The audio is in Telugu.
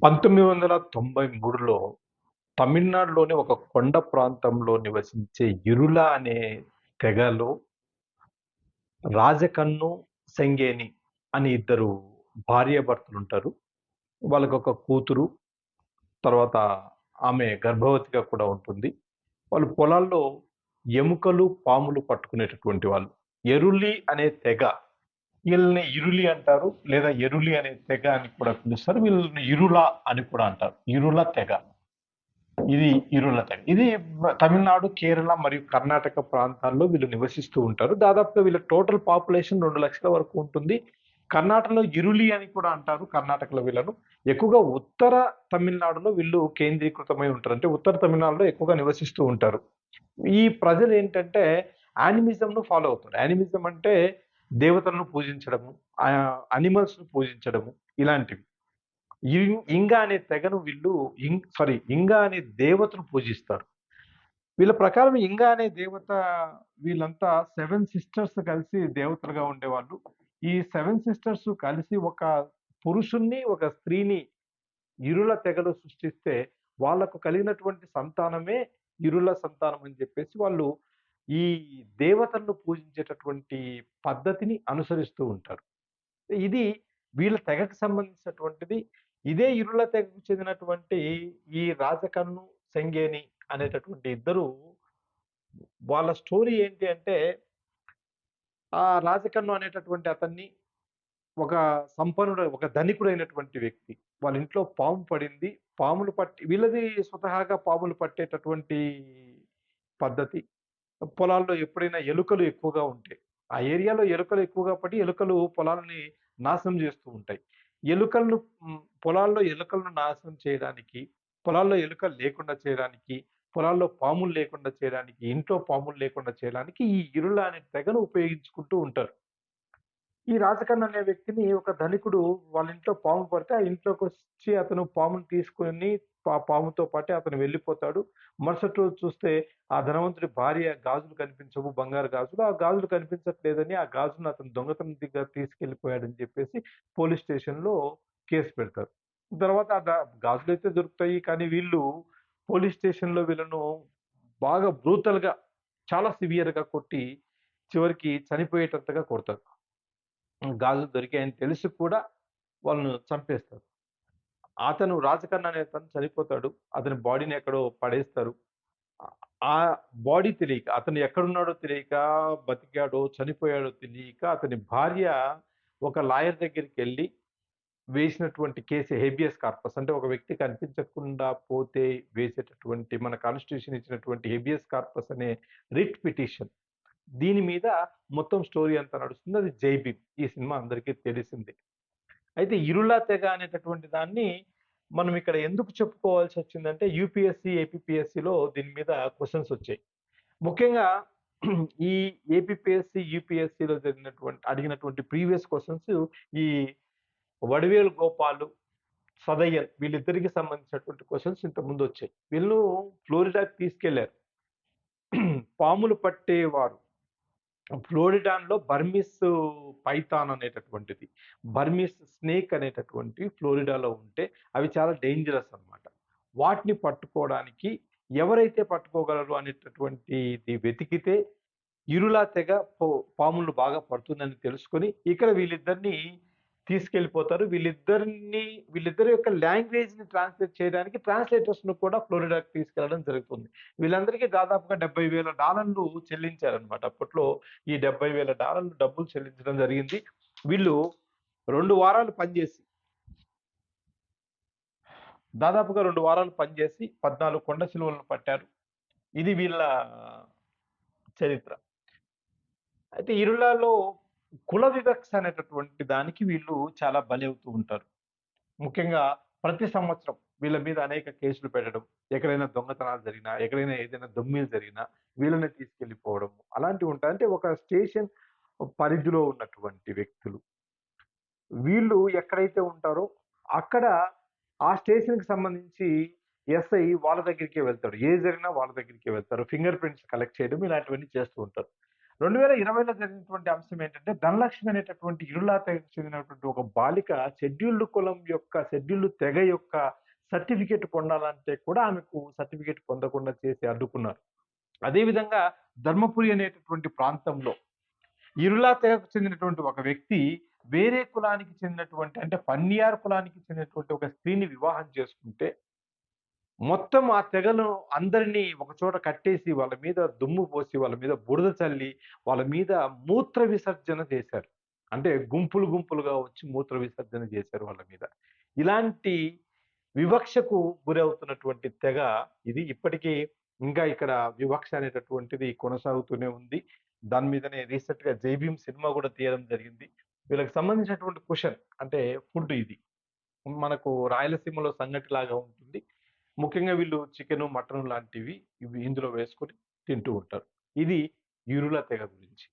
1993లో తమిళనాడులోని ఒక కొండ ప్రాంతంలో నివసించే ఇరుల అనే తెగలో రాజకన్ను, సెంగేని అని ఇద్దరు భార్యాభర్తలుంటారు. వాళ్ళకొక కూతురు, తర్వాత ఆమె గర్భవతిగా కూడా ఉంటుంది. వాళ్ళు పొలాల్లో ఎముకలు, పాములు పట్టుకునేటటువంటి వాళ్ళు. ఎరులి అనే తెగ. వీళ్ళని ఇరులి అంటారు. లేదా ఎరులి అనే తెగ అని కూడా పిలుస్తారు. వీళ్ళని ఇరుల అని కూడా అంటారు. ఇరుల తెగ. ఇది ఇరుల తెగ. ఇది తమిళనాడు, కేరళ మరియు కర్ణాటక ప్రాంతాల్లో వీళ్ళు నివసిస్తూ ఉంటారు. దాదాపుగా వీళ్ళ టోటల్ పాపులేషన్ 2,00,000 వరకు ఉంటుంది. కర్ణాటకలో ఇరులి అని కూడా అంటారు. కర్ణాటకలో వీళ్ళను ఎక్కువగా ఉత్తర తమిళనాడులో వీళ్ళు కేంద్రీకృతమై ఉంటారు. అంటే ఉత్తర తమిళనాడులో ఎక్కువగా నివసిస్తూ ఉంటారు. ఈ ప్రజలు ఏంటంటే యానిమిజంను ఫాలో అవుతారు. యానిమిజం అంటే దేవతలను పూజించడము, అనిమల్స్‌ను పూజించడము ఇలాంటివి. ఇంగా అనే తెగను వీళ్ళు ఇంగా అనే దేవతను పూజిస్తారు. వీళ్ళ ప్రకారం ఇంగా అనే దేవత వీళ్ళంతా 7 సిస్టర్స్ కలిసి దేవతలుగా ఉండేవాళ్ళు. ఈ 7 సిస్టర్స్ కలిసి ఒక పురుషుణ్ణి, ఒక స్త్రీని ఇరుల తెగలో సృష్టిస్తే వాళ్ళకు కలిగినటువంటి సంతానమే ఇరుల సంతానం అని చెప్పేసి వాళ్ళు ఈ దేవతలను పూజించేటటువంటి పద్ధతిని అనుసరిస్తూ ఉంటారు. ఇది వీళ్ళ తెగకు సంబంధించినటువంటిది. ఇదే ఇరుల తెగకు చెందినటువంటి ఈ రాజకన్ను, సెంగేని అనేటటువంటి ఇద్దరు వాళ్ళ స్టోరీ ఏంటి అంటే, ఆ రాజకన్ను అనేటటువంటి అతన్ని ఒక ఒక ధనికుడైనటువంటి వ్యక్తి. వాళ్ళ ఇంట్లో పాము పడింది. పాములు పట్టి వీళ్ళది స్వతహాగా పాములు పట్టేటటువంటి పద్ధతి. పొలాల్లో ఎప్పుడైనా ఎలుకలు ఎక్కువగా ఉంటే, ఆ ఏరియాలో ఎలుకలు ఎక్కువగా పడి ఎలుకలు పొలాలని నాశనం చేస్తూ ఉంటాయి. ఎలుకలను పొలాల్లో ఎలుకలను నాశనం చేయడానికి, పొలాల్లో ఎలుకలు లేకుండా చేయడానికి, పొలాల్లో పాములు లేకుండా చేయడానికి, ఇంట్లో పాములు లేకుండా చేయడానికి ఈ ఇరుల అనే తెగను ఉపయోగించుకుంటూ ఉంటారు. ఈ రాజకన్న అనే వ్యక్తిని ఒక ధనికుడు వాళ్ళ ఇంట్లో పాము పడితే, ఆ ఇంట్లోకొచ్చి అతను పాముని తీసుకొని పాముతో పాటే అతను వెళ్ళిపోతాడు. మరుసటి రోజు చూస్తే ఆ ధనవంతుడి భార్య గాజులు కనిపించవు, బంగారు గాజులు. ఆ గాజులు కనిపించట్లేదని, ఆ గాజులను అతను దొంగతనంగా తీసుకెళ్ళిపోయాడని చెప్పేసి పోలీస్ స్టేషన్‌లో కేస్ పెడతారు. తర్వాత గాజులైతే దొరుకుతాయి. కానీ వీళ్ళు పోలీస్ స్టేషన్‌లో వీళ్ళను బాగా బ్రూటల్‌గా చాలా సివియర్‌గా కొట్టి చివరికి చనిపోయేటట్టుగా కొడతారు. గాజులు దొరికాయని తెలిసి కూడా వాళ్ళను చంపేస్తారు. అతను రాజకన్న అనే అతను చనిపోతాడు. అతని బాడీని ఎక్కడో పడేస్తారు. ఆ బాడీ తెలియక, అతను ఎక్కడున్నాడో తెలియక, బతికాడో, చనిపోయాడో తెలియక అతని భార్య ఒక లాయర్ దగ్గరికెళ్లి వేసినటువంటి కేసు హేబియస్ కార్పస్. అంటే ఒక వ్యక్తి కనిపించకుండా పోతే వేసేటటువంటి మన కాన్స్టిట్యూషన్ ఇచ్చినటువంటి హేబియస్ కార్పస్ అనే రిట్ పిటిషన్. దీని మీద మొత్తం స్టోరీ అంతా నడుస్తుంది. అది 'జై భీమ్'. ఈ సినిమా అందరికీ తెలిసిందే. అయితే 'ఇరుల తెగ' అనేటటువంటి దాన్ని మనం ఇక్కడ ఎందుకు చెప్పుకోవాల్సొచ్చిందంటే యూపీఎస్‌సి, ఏపీపీఎస్‌సిలో దీని మీద క్వెషన్స్ వచ్చాయి. ముఖ్యంగా ఈ ఏపీపీఎస్‌సి, యూపీఎస్‌సిలో అడిగినటువంటి ప్రీవియస్ క్వెషన్స్ ఈ వడివేలు గోపాలు, సదయ్యన్ వీళ్ళిద్దరికి సంబంధించినటువంటి క్వెషన్స్ ఇంతకుముందొచ్చాయి. వీళ్ళు ఫ్లోరిడాకి తీసుకెళ్లారు. పాములు పట్టేవారు. ఫ్లోరిడాలో బర్మీస్ పైథాన్ అనేటటువంటిది, బర్మీస్ స్నేక్ అనేటటువంటివి ఫ్లోరిడాలో ఉంటే అవి చాలా డేంజరస్ అన్నమాట. వాటిని పట్టుకోవడానికి ఎవరైతే పట్టుకోగలరు అనేటటువంటిది వెతికితే ఇరులా తెగ పాములు బాగా పడుతుందని తెలుసుకొని ఇక్కడ వీళ్ళిద్దరిని తీసుకెళ్ళిపోతారు. వీళ్ళిద్దరి యొక్క లాంగ్వేజ్‌ని ట్రాన్స్‌లేట్ చేయడానికి ట్రాన్స్‌లేటర్స్‌ను కూడా ఫ్లోరిడాకి తీసుకెళ్లడం జరుగుతుంది. వీళ్ళందరికీ దాదాపుగా $70,000 చెల్లించారన్నమాట. అప్పట్లో ఈ $70,000 డబ్బులు చెల్లించడం జరిగింది. వీళ్ళు 2 వారాలు పనిచేసి దాదాపుగా 2 వారాలు పనిచేసి 14 కొండ చిలువలను పట్టారు. ఇది వీళ్ళ చరిత్ర. అయితే ఇరులలో కుల వివక్ష అనేటటువంటి దానికి వీళ్ళు చాలా బలవుతూ ఉంటారు. ముఖ్యంగా ప్రతి సంవత్సరం వీళ్ళ మీద అనేక కేసులు పెట్టడం, ఎక్కడైనా దొంగతనాలు జరిగినా, ఎక్కడైనా ఏదైనా దొమ్మీలు జరిగినా వీళ్ళని తీసుకెళ్ళిపోవడం అలాంటివి ఉంటాయి. అంటే ఒక స్టేషన్ పరిధిలో ఉన్నటువంటి వ్యక్తులు. వీళ్ళు ఎక్కడైతే ఉంటారో అక్కడ ఆ స్టేషన్‌కి సంబంధించి ఎస్ఐ వాళ్ళ దగ్గరికే వెళ్తాడు. ఏది జరిగినా వాళ్ళ దగ్గరికే వెళ్తారు. ఫింగర్ ప్రింట్స్ కలెక్ట్ చేయడం ఇలాంటివన్నీ చేస్తూ ఉంటారు. 2020లో జరిగినటువంటి అంశం ఏంటంటే, ధనలక్ష్మి అనేటటువంటి ఇరులా తెగకు చెందినటువంటి ఒక బాలిక షెడ్యూల్డ్ కులం యొక్క షెడ్యూల్డ్ తెగ యొక్క సర్టిఫికేట్ పొందాలంటే కూడా ఆమెకు సర్టిఫికేట్ పొందకుండా చేసి అడ్డుకున్నారు. అదే విధంగా ధర్మపురి అనేటటువంటి ప్రాంతంలో ఇరులా తెగకు చెందినటువంటి ఒక వ్యక్తి వేరే కులానికి చెందినటువంటి అంటే పన్నియార్ కులానికి చెందినటువంటి ఒక స్త్రీని వివాహం చేసుకుంటే మొత్తం ఆ తెగను అందరిని ఒకచోట కట్టేసి, వాళ్ళ మీద దుమ్ము పోసి, వాళ్ళ మీద బురద చల్లి, వాళ్ళ మీద మూత్ర విసర్జన చేశారు. అంటే గుంపులు గుంపులుగా వచ్చి మూత్ర విసర్జన చేశారు వాళ్ళ మీద. ఇలాంటి వివక్షకు గురవుతున్నటువంటి తెగ ఇది. ఇప్పటికీ ఇంకా ఇక్కడ వివక్ష అనేటటువంటిది కొనసాగుతూనే ఉంది. దాని మీదనే రీసెంట్‌గా 'జై భీమ్' సినిమా గూడా తీయడం జరిగింది. వీళ్ళకి సంబంధించినటువంటి క్వెషన్ అంటే ఫుడ్ ఇది. మనకు రాయలసీమలో సంగటిలాగా ఉంటుంది. ముఖ్యంగా వీళ్ళు చికెను, మటను లాంటివి ఇవి ఇందులో వేసుకొని తింటూ ఉంటారు. ఇది ఇరుల తెగ గురించి.